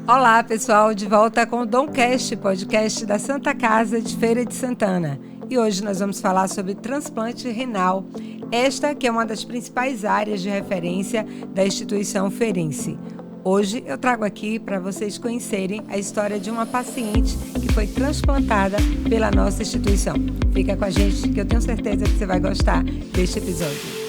Olá, pessoal, de volta com o Domcast, podcast da Santa Casa de Feira de Santana. E hoje nós vamos falar sobre transplante renal, esta que é uma das principais áreas de referência da instituição feirense. Hoje eu trago aqui para vocês conhecerem a história de uma paciente que foi transplantada pela nossa instituição. Fica com a gente que eu tenho certeza que você vai gostar deste episódio.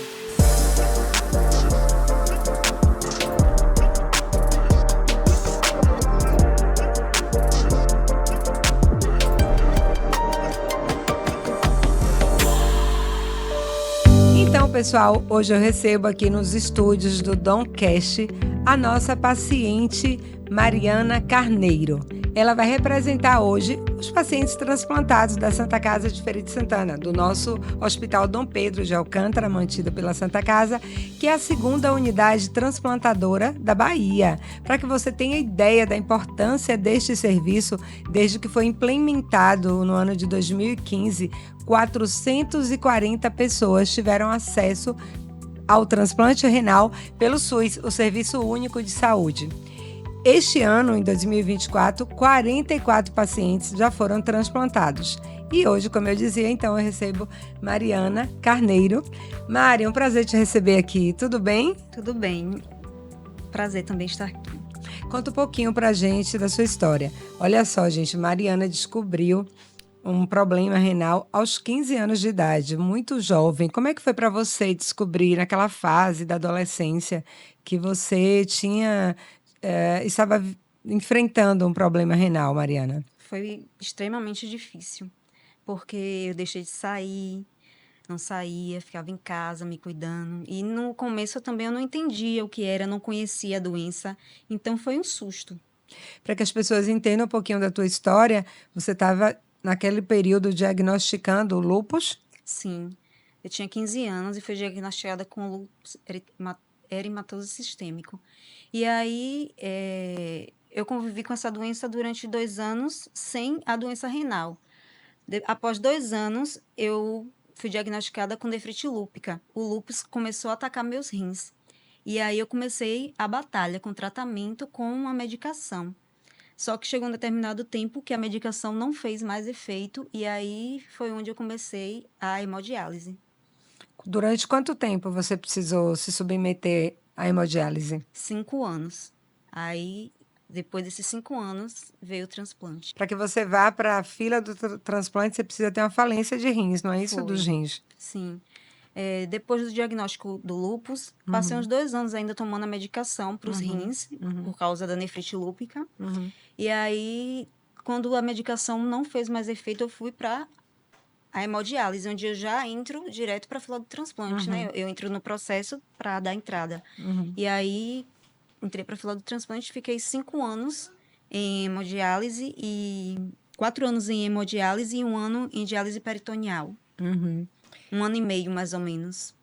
Então, pessoal, hoje eu recebo aqui nos estúdios do Domcast a nossa paciente Mariana Carneiro. Ela vai representar hoje os pacientes transplantados da Santa Casa de Feira de Santana, do nosso Hospital Dom Pedro de Alcântara, mantido pela Santa Casa, que é a segunda unidade transplantadora da Bahia. Para que você tenha ideia da importância deste serviço, desde que foi implementado no ano de 2015, 440 pessoas tiveram acesso ao transplante renal pelo SUS, o Serviço Único de Saúde. Este ano, em 2024, 44 pacientes já foram transplantados. E hoje, como eu dizia, então eu recebo Mariana Carneiro. Mari, é um prazer te receber aqui. Tudo bem? Tudo bem. Prazer também estar aqui. Conta um pouquinho pra gente da sua história. Olha só, gente, Mariana descobriu um problema renal aos 15 anos de idade, muito jovem. Como é que foi para você descobrir naquela fase da adolescência que você estava enfrentando um problema renal, Mariana? Foi extremamente difícil, porque eu deixei de sair, não saía, ficava em casa me cuidando. E no começo eu não entendia o que era, não conhecia a doença, então foi um susto. Para que as pessoas entendam um pouquinho da tua história, você estava naquele período diagnosticando o lúpus? Sim, eu tinha 15 anos e fui diagnosticada com lúpus eritematoso sistêmico. E aí, eu convivi com essa doença durante 2 anos sem a doença renal. Após 2 anos, eu fui diagnosticada com nefrite lúpica. O lúpus começou a atacar meus rins. E aí eu comecei a batalha com tratamento com a medicação. Só que chegou um determinado tempo que a medicação não fez mais efeito e aí foi onde eu comecei a hemodiálise. Durante quanto tempo você precisou se submeter à hemodiálise? 5 anos. Aí, depois desses 5 anos, veio o transplante. Para que você vá para a fila do transplante, você precisa ter uma falência de rins, não é isso? Dos Foi, rins. sim. Depois do diagnóstico do lúpus, passei uns 2 anos ainda tomando a medicação para os rins, por causa da nefrite lúpica. E aí, quando a medicação não fez mais efeito, eu fui para a hemodiálise, onde eu já entro direto para a fila do transplante, né? Eu entro no processo para dar entrada. E aí, entrei para a fila do transplante, fiquei 5 anos em hemodiálise e 4 anos em hemodiálise e 1 ano em diálise peritoneal. 1 ano e meio, mais ou menos.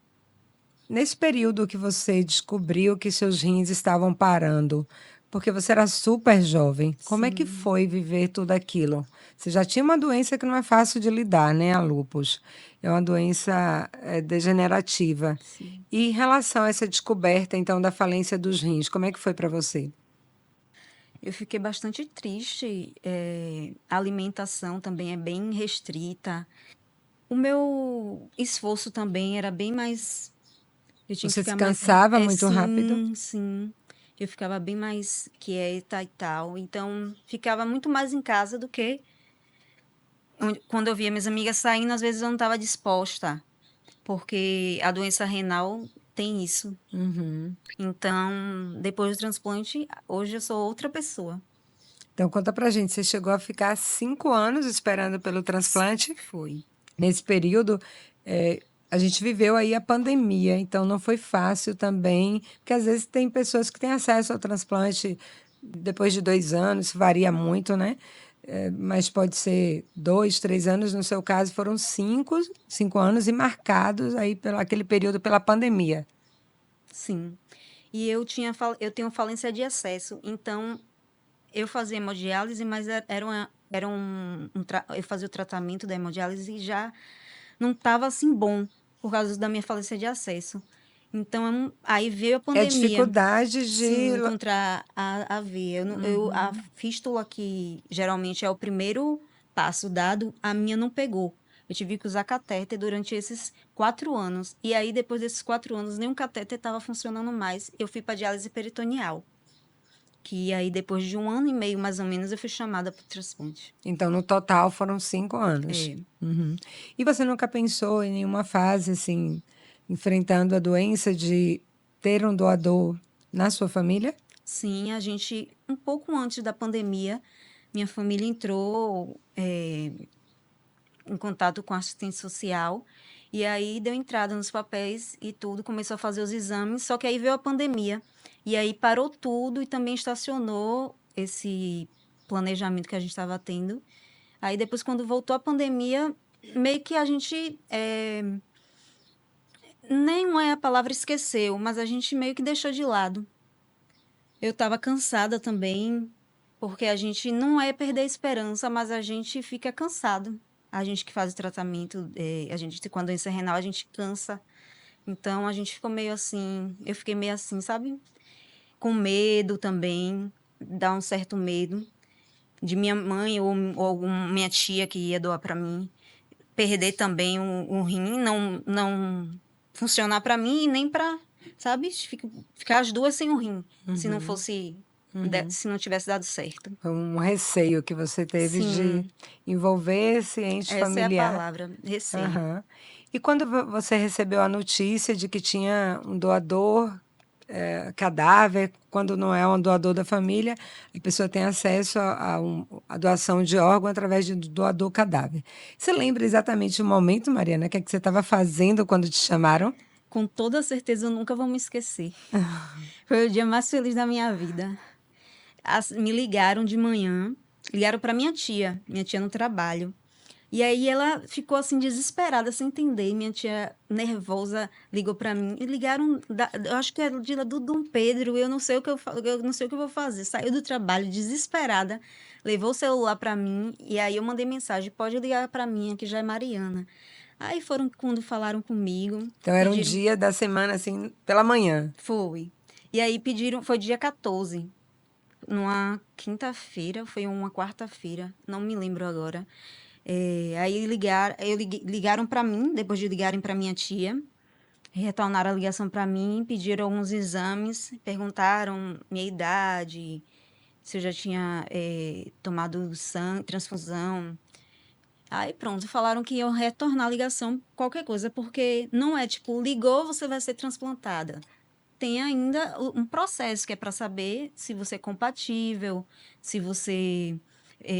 Nesse período que você descobriu que seus rins estavam parando, porque você era super jovem, como é que foi viver tudo aquilo? Você já tinha uma doença que não é fácil de lidar, né? A lúpus. É uma doença degenerativa. Sim. E em relação a essa descoberta, então, da falência dos rins, como é que foi para você? Eu fiquei bastante triste. A alimentação também é bem restrita. O meu esforço também era bem mais. Eu tinha que Você se ficar mais. cansava muito rápido? Sim. Eu ficava bem mais quieta e tal. Então, ficava muito mais em casa do que quando eu via minhas amigas saindo, às vezes eu não estava disposta, porque a doença renal tem isso. Então, depois do transplante, hoje eu sou outra pessoa. Então, conta pra gente, você chegou a ficar 5 anos esperando pelo transplante? Foi. Nesse período, a gente viveu aí a pandemia, então não foi fácil também, porque às vezes tem pessoas que têm acesso ao transplante depois de 2 anos, isso varia muito, né? Mas pode ser 2, 3 anos, no seu caso foram 5 anos e marcados aí pelo aquele período pela pandemia. Sim. E eu tenho falência de acesso, então eu fazia hemodiálise, mas eu fazia o tratamento da hemodiálise e já não estava assim bom por causa da minha falência de acesso. Então, aí veio a É pandemia. dificuldade Sim, de... encontrar a via. A fístula, que geralmente é o primeiro passo dado, a minha não pegou. Eu tive que usar catéter durante esses 4 anos. E aí, depois desses 4 anos, nenhum catéter estava funcionando mais. Eu fui para diálise peritoneal. Que aí, depois de 1 ano e meio, mais ou menos, eu fui chamada para o transplante. Então, no total, foram 5 anos. É. Uhum. E você nunca pensou em nenhuma fase, assim, enfrentando a doença de ter um doador na sua família? Sim, a gente, um pouco antes da pandemia, minha família entrou em contato com a assistente social, e aí deu entrada nos papéis e tudo, começou a fazer os exames, só que aí veio a pandemia, e aí parou tudo e também estacionou esse planejamento que a gente estava tendo. Aí depois, quando voltou a pandemia, meio que a gente, nem é a palavra esqueceu, mas a gente meio que deixou de lado. Eu estava cansada também, porque a gente não é perder a esperança, mas a gente fica cansado. A gente que faz o tratamento, a gente com a doença renal, a gente cansa. Então a gente ficou meio assim, eu fiquei meio assim, sabe? Com medo também, dá um certo medo de minha mãe ou alguma minha tia que ia doar para mim perder também um rim, não funcionar para mim e nem para, sabe? Ficar as duas sem o rim, se não fosse, se não tivesse dado certo. Foi um receio que você teve de Sim, envolver esse ente essa é a familiar. palavra, receio. Aham. E quando você recebeu a notícia de que tinha um doador, cadáver, quando não é um doador da família, a pessoa tem acesso a doação de órgão através de um doador cadáver. Você lembra exatamente o momento, Mariana, que você estava fazendo quando te chamaram? Com toda certeza eu nunca vou me esquecer. Foi o dia mais feliz da minha vida. Me ligaram de manhã, ligaram para minha tia no trabalho. E aí ela ficou assim desesperada, sem entender. Minha tia nervosa ligou para mim e ligaram, eu acho que era de lá do Dom Pedro, eu não sei o que eu não sei o que eu vou fazer. Saiu do trabalho desesperada, levou o celular para mim e aí eu mandei mensagem: "Pode ligar para mim, aqui já é Mariana". Aí foram quando falaram comigo, Então era um pediram, dia da semana, assim, pela manhã. foi. E aí pediram, foi dia 14, numa quinta-feira, foi uma quarta-feira, não me lembro agora. Aí ligaram para mim, depois de ligarem para minha tia, retornaram a ligação para mim, pediram alguns exames, perguntaram minha idade, se eu já tinha tomado sangue, transfusão. Aí pronto, falaram que iam retornar a ligação, qualquer coisa, porque não é tipo, ligou, você vai ser transplantada. Tem ainda um processo que é para saber se você é compatível, se você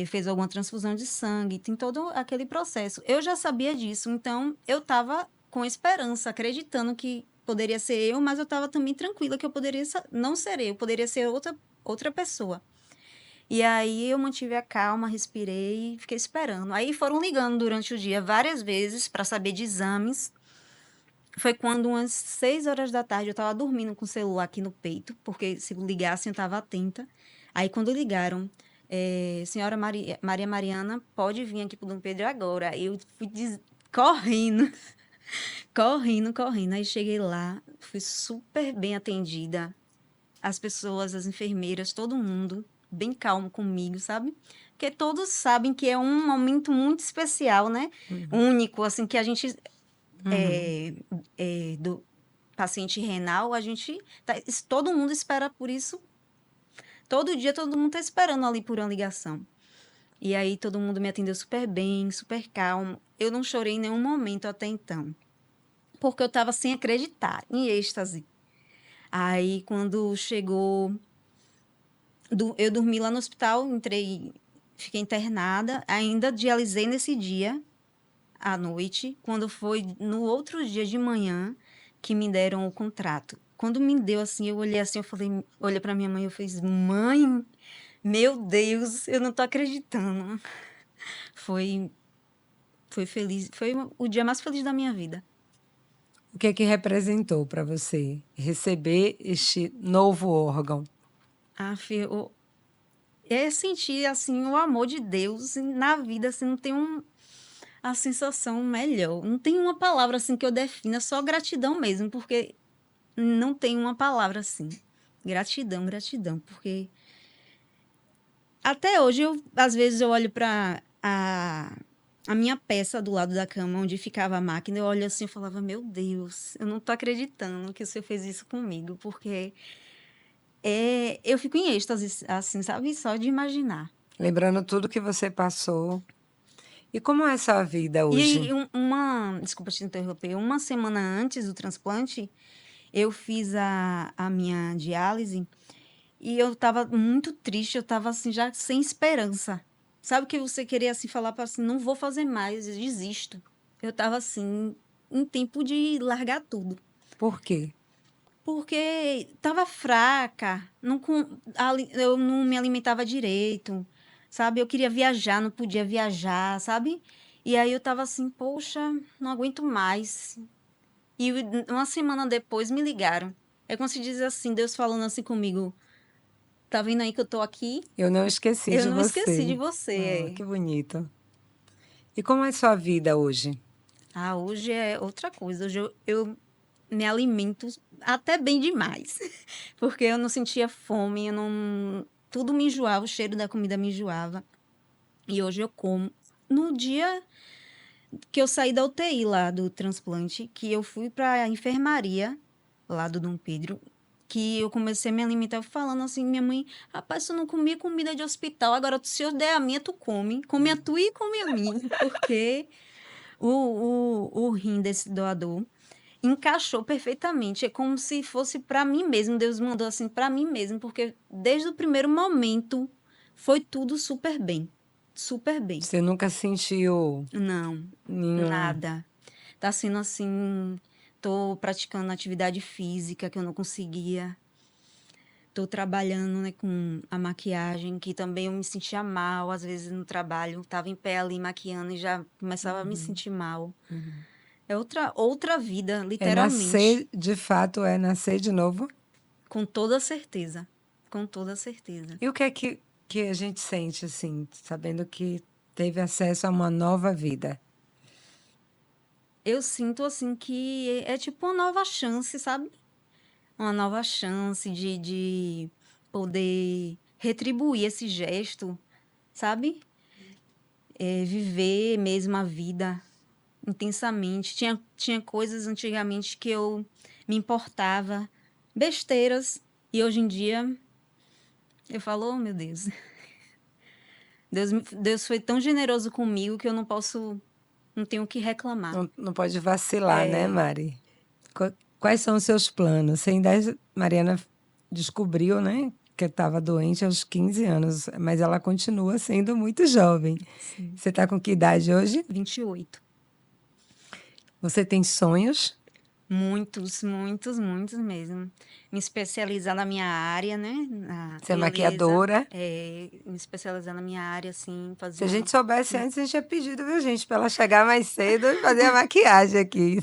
fez alguma transfusão de sangue, tem todo aquele processo. Eu já sabia disso, então eu estava com esperança, acreditando que poderia ser eu, mas eu estava também tranquila que eu poderia não ser eu, poderia ser outra pessoa. E aí eu mantive a calma, respirei e fiquei esperando. Aí foram ligando durante o dia várias vezes para saber de exames. Foi quando, umas 6 horas da tarde, eu estava dormindo com o celular aqui no peito, porque se ligassem eu estava atenta. Aí, quando ligaram, senhora Maria Mariana, pode vir aqui para o Dom Pedro agora. Aí eu fui correndo, correndo, correndo. Aí cheguei lá, fui super bem atendida. As pessoas, as enfermeiras, todo mundo bem calmo comigo, sabe? Porque todos sabem que é um momento muito especial, né? Único, assim, que a gente do paciente renal, a gente todo mundo espera por isso. Todo dia todo mundo está esperando ali por uma ligação. E aí todo mundo me atendeu super bem, super calmo. Eu não chorei em nenhum momento até então, porque eu estava sem acreditar, em êxtase. Aí quando chegou, eu dormi lá no hospital, fiquei internada, ainda dialisei nesse dia à noite, quando foi no outro dia de manhã que me deram o contrato. Quando me deu assim, eu olhei assim, olhei para minha mãe, eu fiz: "Mãe, meu Deus, eu não tô acreditando". Foi foi feliz, foi o dia mais feliz da minha vida. O que é que representou para você receber este novo órgão? É sentir assim o amor de Deus na vida, assim, não tem a sensação melhor. Não tem uma palavra assim que eu defina, só gratidão mesmo, porque não tem uma palavra assim. Gratidão, gratidão, porque até hoje, às vezes, eu olho para a minha peça do lado da cama, onde ficava a máquina, eu olho assim e falava, meu Deus, eu não tô acreditando que o senhor fez isso comigo, porque eu fico em êxtase, assim, sabe? Só de imaginar. Lembrando tudo que você passou. E como é a sua vida E hoje? aí, desculpa te interromper, uma semana antes do transplante, eu fiz a minha diálise e eu tava muito triste, eu tava assim, já sem esperança. Sabe o que você queria assim falar para assim, não vou fazer mais, eu desisto. Eu tava assim, em tempo de largar tudo. Por quê? Porque tava fraca, eu não me alimentava direito, sabe? Eu queria viajar, não podia viajar, sabe? E aí eu tava assim, poxa, não aguento mais. E uma semana depois me ligaram. É como se diz assim, Deus falando assim comigo, tá vendo aí que eu tô aqui? Eu não esqueci Eu de não esqueci de você. você. Ah, que bonito. E como é a sua vida hoje? Ah, hoje é outra coisa. Hoje eu me alimento até bem demais. Porque eu não sentia fome, eu não... Tudo me enjoava, o cheiro da comida me enjoava. E hoje eu como. No dia que eu saí da UTI lá do transplante, que eu fui para a enfermaria lá do Dom Pedro, que eu comecei a me alimentar falando assim, minha mãe, rapaz, eu não comia comida de hospital, agora se eu der a minha, tu come. Come a tua e come a minha. Porque o rim desse doador encaixou perfeitamente. É como se fosse para mim mesmo. Deus mandou assim para mim mesmo, porque desde o primeiro momento foi tudo super bem. Super bem. Você nunca sentiu Não, nenhum. nada. Tá sendo assim, tô praticando atividade física que eu não conseguia. Tô trabalhando, né, com a maquiagem, que também eu me sentia mal, às vezes no trabalho, tava em pé ali maquiando e já começava a me sentir mal. É outra vida, É literalmente, nascer, de fato, é nascer de novo? com toda certeza. Com toda certeza. E o que a gente sente, assim, sabendo que teve acesso a uma nova vida? Eu sinto assim que é tipo uma nova chance, sabe? Uma nova chance de poder retribuir esse gesto, sabe? Viver mesmo a vida intensamente. Tinha coisas antigamente que eu me importava, besteiras, e hoje em dia eu falo, oh, meu Deus, Deus foi tão generoso comigo que eu não tenho o que reclamar. Não pode vacilar, né, Mari? Quais são os seus planos? Você ainda, Mariana descobriu, né, que estava doente aos 15 anos, mas ela continua sendo muito jovem. Sim. Você está com que idade hoje? 28. Você tem sonhos? Muitos, muitos, muitos mesmo. Me especializar na minha área, né? Na Você é beleza. maquiadora? Me especializar na minha área, assim, Se fazer a uma. gente soubesse antes, a gente tinha pedido, viu, gente, para ela chegar mais cedo e fazer a maquiagem aqui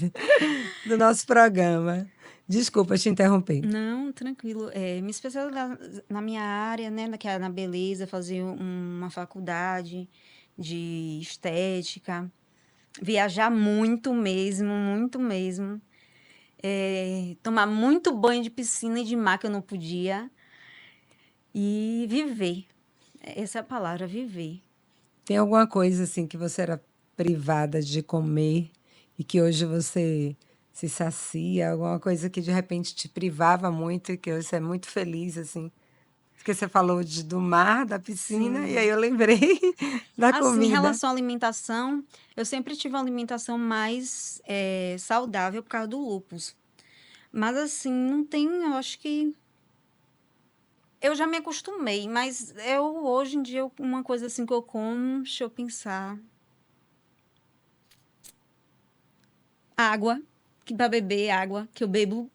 do nosso programa. Desculpa te interromper. Não, tranquilo. Me especializar na minha área, né? Que é na beleza, fazer uma faculdade de estética. Viajar muito mesmo, muito mesmo. Tomar muito banho de piscina e de mar que eu não podia. E viver. Essa é a palavra, viver. Tem alguma coisa assim que você era privada de comer e que hoje você se sacia? Alguma coisa que de repente te privava muito e que você é muito feliz, assim? Porque você falou do mar, da piscina, e aí Sim. eu lembrei da Assim, em comida. relação à alimentação, eu sempre tive uma alimentação mais saudável por causa do lúpus. Mas assim, não tem, eu acho que eu já me acostumei, mas hoje em dia uma coisa assim que eu como, deixa eu pensar. Água, que para beber água, que eu bebo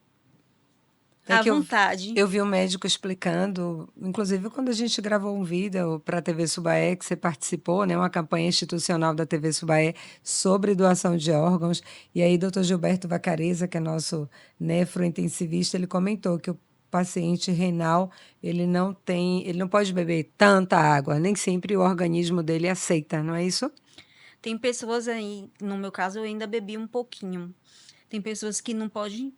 É à que vontade. eu vi um médico explicando, inclusive quando a gente gravou um vídeo para a TV Subaé, que você participou, né, uma campanha institucional da TV Subaé sobre doação de órgãos, e aí doutor Gilberto Vacareza, que é nosso nefrointensivista, ele comentou que o paciente renal, ele não pode beber tanta água, nem sempre o organismo dele aceita, não é isso? Tem pessoas aí, no meu caso, eu ainda bebi um pouquinho. Tem pessoas que não podem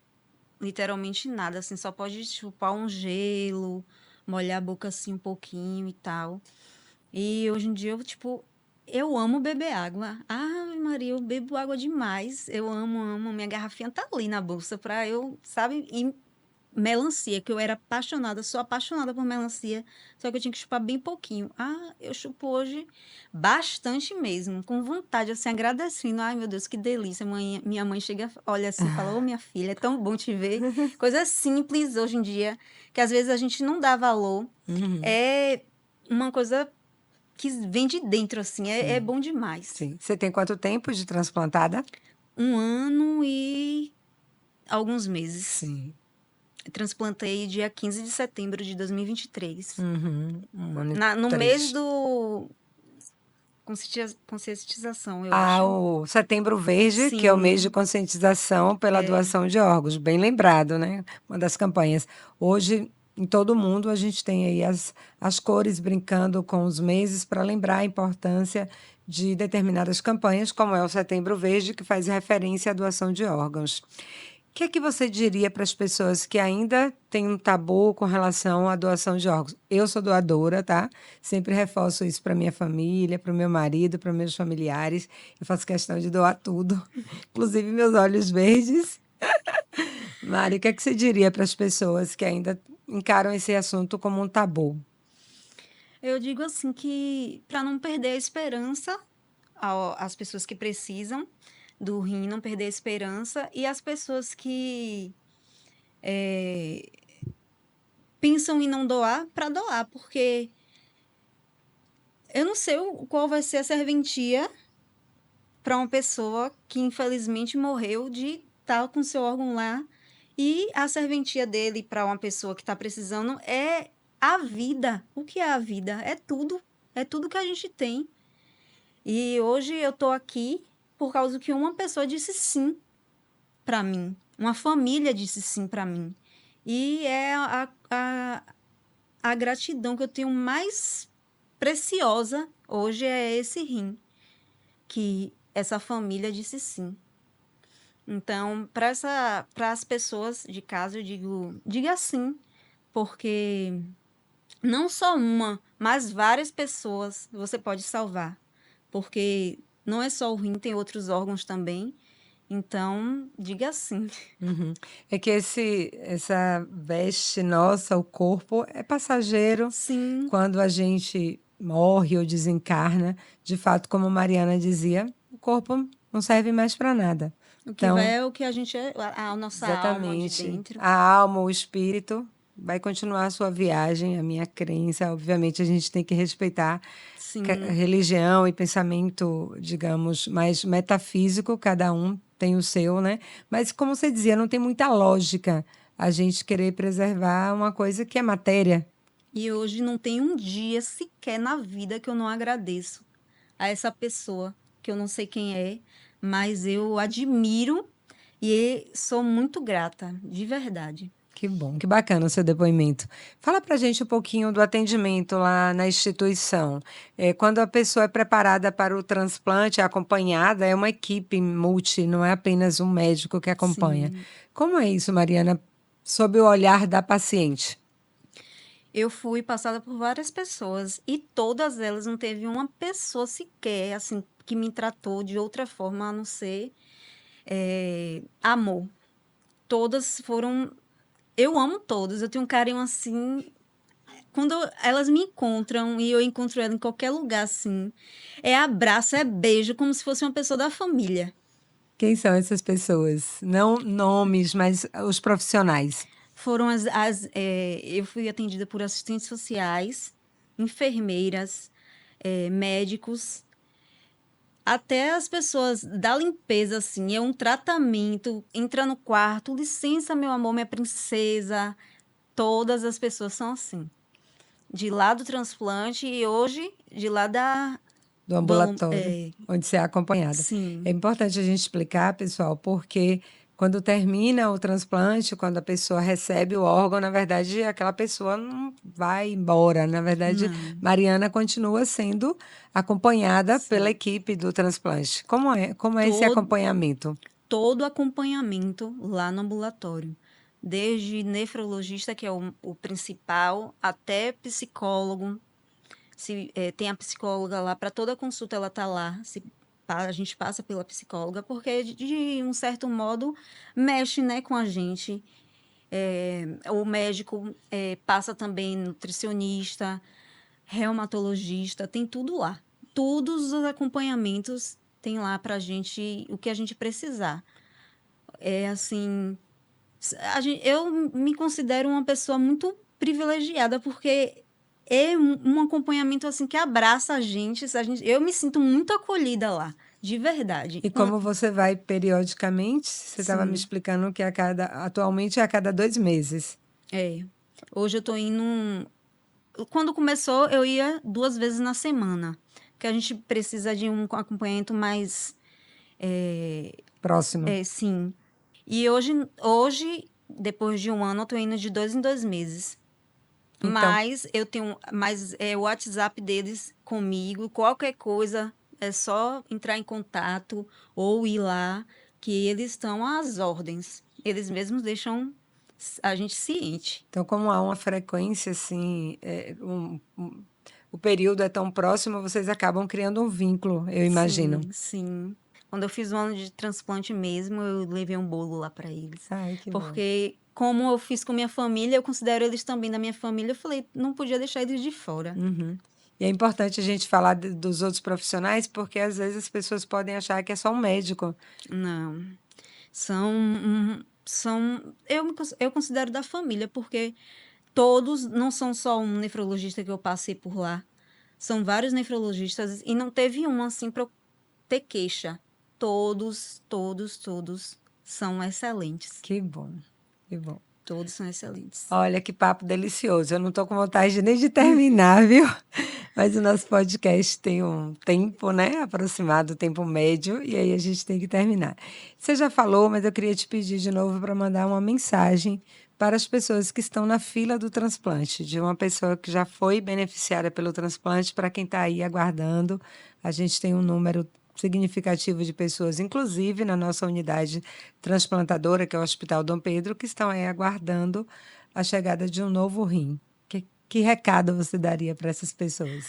literalmente nada, assim, só pode chupar um gelo, molhar a boca assim um pouquinho e tal. E hoje em dia eu, tipo, eu amo beber água. Ah, Maria, eu bebo água demais. Eu amo, amo. Minha garrafinha tá ali na bolsa pra eu, sabe? E melancia, que eu era apaixonada, sou apaixonada por melancia, só que eu tinha que chupar bem pouquinho. Ah, eu chupo hoje bastante mesmo, com vontade, assim, agradecendo. Ai, meu Deus, que delícia. Minha mãe chega, olha assim, e fala: Ô, minha filha, é tão bom te ver. Coisa simples hoje em dia, que às vezes a gente não dá valor. É uma coisa que vem de dentro, assim, é bom demais. Sim. Você tem quanto tempo de transplantada? 1 ano e alguns meses. Sim. Transplantei dia 15 de setembro de 2023. Um ano e No mês 3. do conscientização, eu Ah, acho. o Setembro Verde, que é o mês de Sim, conscientização pela doação de órgãos. Bem lembrado, né? Uma das campanhas. Hoje, em todo o mundo, a gente tem aí as cores brincando com os meses para lembrar a importância de determinadas campanhas, como é o Setembro Verde, que faz referência à doação de órgãos. O que é que você diria para as pessoas que ainda têm um tabu com relação à doação de órgãos? Eu sou doadora, tá? Sempre reforço isso para minha família, para o meu marido, para meus familiares. Eu faço questão de doar tudo, inclusive meus olhos verdes. Mari, o que é que você diria para as pessoas que ainda encaram esse assunto como um tabu? eu digo assim que para não perder a esperança, as pessoas que precisam do rim, não perder a esperança, e as pessoas que pensam em não doar, para doar, porque eu não sei qual vai ser a serventia para uma pessoa que infelizmente morreu de estar com seu órgão lá. E a serventia dele para uma pessoa que está precisando é a vida. O que é a vida? É tudo. É tudo que a gente tem. E hoje eu estou aqui por causa que uma pessoa disse sim para mim. Uma família disse sim para mim. E é a gratidão que eu tenho mais preciosa hoje é esse rim. Que essa família disse sim. Então, para as pessoas de casa, eu digo, diga sim, porque não só uma, mas várias pessoas você pode salvar, porque não é só o rim, tem outros órgãos também. Então, diga sim. Uhum. É que essa veste nossa, o corpo, é passageiro. Sim, Quando a gente morre ou desencarna, de fato, como Mariana dizia, o corpo não serve mais para nada. o que vai Então, é o que a gente é, a nossa alma de exatamente, dentro. a alma, o espírito vai continuar a sua viagem, a minha crença. Obviamente, a gente tem que respeitar Sim, religião e pensamento, digamos, mais metafísico, cada um tem o seu, né? Mas, como você dizia, não tem muita lógica a gente querer preservar uma coisa que é matéria. e hoje não tem um dia sequer na vida que eu não agradeço a essa pessoa, que eu não sei quem é, mas eu admiro e sou muito grata, de verdade. Que bom, que bacana o seu depoimento. Fala pra gente um pouquinho do atendimento lá na instituição. Quando a pessoa é preparada para o transplante, é acompanhada, é uma equipe multi, não é apenas um médico que acompanha. Sim, Como é isso, Mariana, sob o olhar da paciente? eu fui passada por várias pessoas e todas elas não teve uma pessoa sequer, assim, que me tratou de outra forma a não ser amor. Todas foram. Eu amo todas, eu tenho um carinho assim. Quando elas me encontram e eu encontro ela em qualquer lugar, assim, é abraço, é beijo, como se fosse uma pessoa da família. Quem são essas pessoas? Não nomes, mas os profissionais. Foram eu fui atendida por assistentes sociais, enfermeiras, médicos, até as pessoas da limpeza, assim, é um tratamento, entra no quarto, licença, meu amor, minha princesa, todas as pessoas são assim. De lá do transplante e hoje de lá Do do ambulatório, onde você é acompanhada. É sim, importante a gente explicar, pessoal, porque quando termina o transplante, quando a pessoa recebe o órgão, na verdade, aquela pessoa não vai embora. Na verdade, não, Mariana continua sendo acompanhada pela sim. equipe do transplante. Como é esse Todo, acompanhamento? todo acompanhamento lá no ambulatório. desde nefrologista, que é o principal, até psicólogo. Tem a psicóloga lá, para toda consulta ela está lá. A gente passa pela psicóloga, porque de um certo modo mexe, né, com a gente. O médico passa também nutricionista, reumatologista, tem tudo lá. Todos os acompanhamentos tem lá pra gente, o que a gente precisar. Assim, eu me considero uma pessoa muito privilegiada, porque é um acompanhamento assim que abraça a gente, eu me sinto muito acolhida lá, de verdade. E como você vai periodicamente? Você estava me explicando que atualmente é a cada 2 meses. Hoje eu tô indo... Quando começou, eu ia 2 vezes na semana, porque a gente precisa de um acompanhamento mais... próximo. Sim. E hoje, depois de 1 ano, eu tô indo de 2 em 2 meses. Então, mas eu tenho o WhatsApp deles comigo, qualquer coisa, é só entrar em contato ou ir lá, que eles estão às ordens. Eles mesmos deixam a gente ciente. Então, como há uma frequência, assim, o período é tão próximo, vocês acabam criando um vínculo, eu imagino. Sim. Quando eu fiz o ano de transplante mesmo, eu levei um bolo lá para eles. Ai, que porque, como eu fiz com minha família, eu considero eles também da minha família, eu falei, não podia deixar eles de fora. Uhum. E é importante a gente falar dos outros profissionais, porque às vezes as pessoas podem achar que é só um médico. Não. Eu considero da família, porque todos, não são só um nefrologista que eu passei por lá, são vários nefrologistas, e não teve um assim para eu ter queixa. Todos são excelentes. Que bom, que bom. Todos são excelentes. Olha, que papo delicioso. Eu não estou com vontade nem de terminar, viu? Mas o nosso podcast tem um tempo, né? Aproximado, tempo médio, e aí a gente tem que terminar. Você já falou, mas eu queria te pedir de novo para mandar uma mensagem para as pessoas que estão na fila do transplante, de uma pessoa que já foi beneficiada pelo transplante, para quem está aí aguardando. A gente tem um número significativo de pessoas, inclusive na nossa unidade transplantadora, que é o Hospital Dom Pedro, que estão aí aguardando a chegada de um novo rim. Que recado você daria para essas pessoas?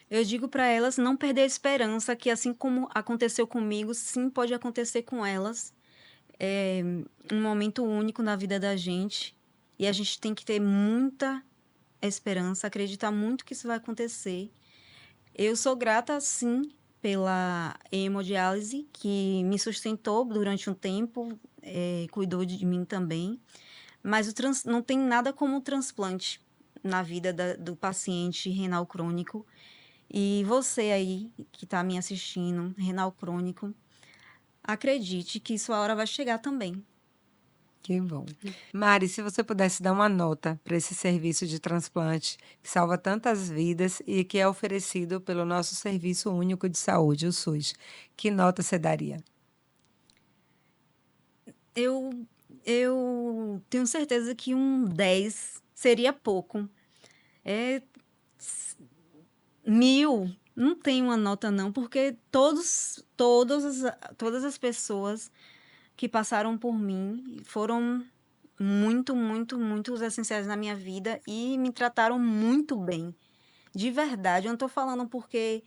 Eu digo para elas não perder a esperança, que assim como aconteceu comigo, sim, pode acontecer com elas. É um momento único na vida da gente, e a gente tem que ter muita esperança, acreditar muito que isso vai acontecer. Eu sou grata, sim, pela hemodiálise, que me sustentou durante um tempo, cuidou de mim também, mas não tem nada como o transplante na vida do paciente renal crônico. E você aí, que está me assistindo, renal crônico, acredite que sua hora vai chegar também. Que bom. Mari, se você pudesse dar uma nota para esse serviço de transplante que salva tantas vidas e que é oferecido pelo nosso Serviço Único de Saúde, o SUS, que nota você daria? Eu tenho certeza que um 10 seria pouco. 1000, não tem uma nota não, porque todas as pessoas que passaram por mim foram muito essenciais na minha vida e me trataram muito bem. De verdade, eu não estou falando porque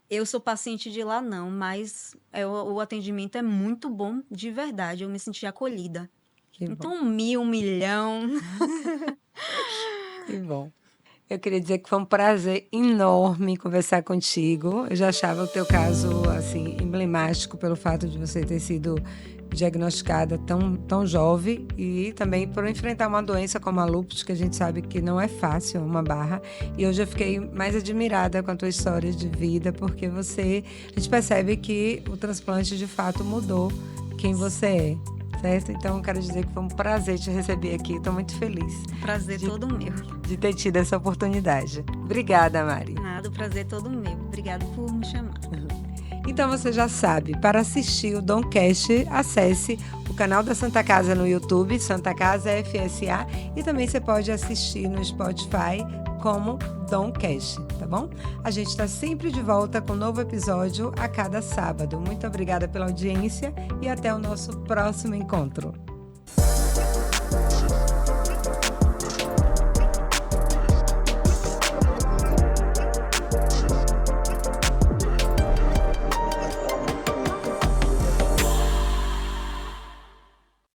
eu sou paciente de lá, não, mas o atendimento é muito bom, de verdade. Eu me senti acolhida. Então, 1000, 1 milhão. Que bom. Eu queria dizer que foi um prazer enorme conversar contigo. Eu já achava o teu caso assim emblemático pelo fato de você ter sido diagnosticada tão jovem e também por enfrentar uma doença como a lúpus, que a gente sabe que não é fácil, uma barra. E hoje eu fiquei mais admirada com a tua história de vida, porque a gente percebe que o transplante de fato mudou quem você é. Certo? Então, eu quero dizer que foi um prazer te receber aqui. Estou muito feliz. Prazer todo meu. De ter tido essa oportunidade. Obrigada, Mari. Nada, o prazer todo meu. Obrigada por me chamar. Então, você já sabe, para assistir o Domcast, acesse o canal da Santa Casa no YouTube, Santa Casa FSA, e também você pode assistir no Spotify como Domcast, tá bom? A gente está sempre de volta com um novo episódio a cada sábado. Muito obrigada pela audiência e até o nosso próximo encontro.